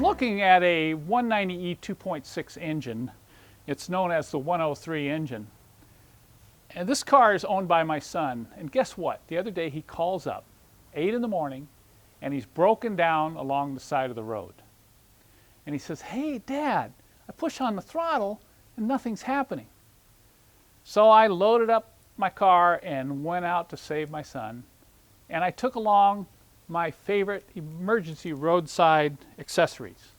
looking at a 190E 2.6 engine. It's known as the 103 engine. And this car is owned by my son. And guess what? The other day he calls up, 8 in the morning, and he's broken down along the side of the road. And he says, "Hey, Dad, I push on the throttle and nothing's happening." So I loaded up my car and went out to save my son. And I took along my favorite emergency roadside accessories: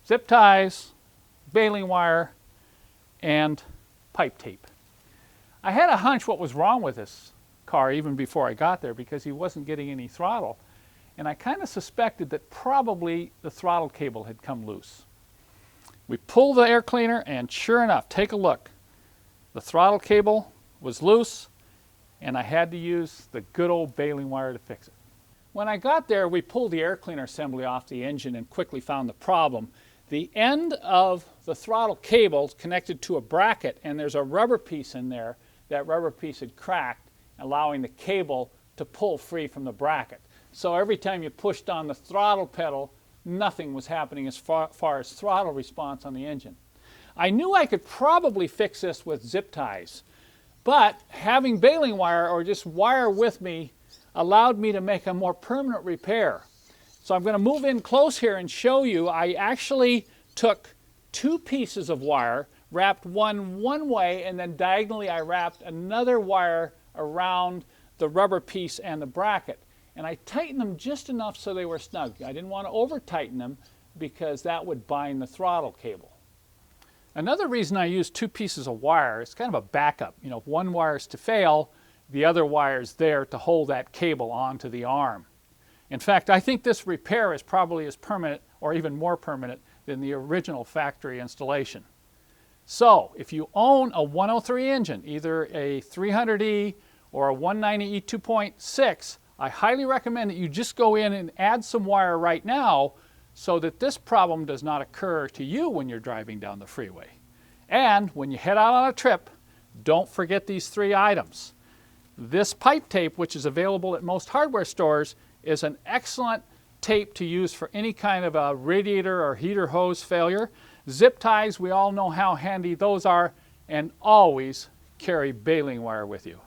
zip ties, baling wire, and pipe tape. I had a hunch what was wrong with this car even before I got there, because he wasn't getting any throttle. And I kind of suspected that probably the throttle cable had come loose. We pulled the air cleaner, and sure enough, take a look. The throttle cable was loose, and I had to use the good old baling wire to fix it. When I got there, we pulled the air cleaner assembly off the engine and quickly found the problem. The end of the throttle cable is connected to a bracket, and there's a rubber piece in there. That rubber piece had cracked, allowing the cable to pull free from the bracket. So every time you pushed on the throttle pedal, nothing was happening as far as throttle response on the engine. I knew I could probably fix this with zip ties, but having baling wire or just wire with me allowed me to make a more permanent repair. So I'm going to move in close here and show you. I actually took 2 pieces of wire, wrapped one way, and then diagonally I wrapped another wire around the rubber piece and the bracket. And I tightened them just enough so they were snug. I didn't want to over tighten them because that would bind the throttle cable. Another reason I used 2 pieces of wire is kind of a backup. You know, if one wire is to fail, the other wire is there to hold that cable onto the arm. In fact, I think this repair is probably as permanent or even more permanent than the original factory installation. So if you own a 103 engine, either a 300E or a 190E 2.6, I highly recommend that you just go in and add some wire right now so that this problem does not occur to you when you're driving down the freeway. And when you head out on a trip, don't forget these 3 items. This pipe tape, which is available at most hardware stores, is an excellent tape to use for any kind of a radiator or heater hose failure. Zip ties, we all know how handy those are, and always carry baling wire with you.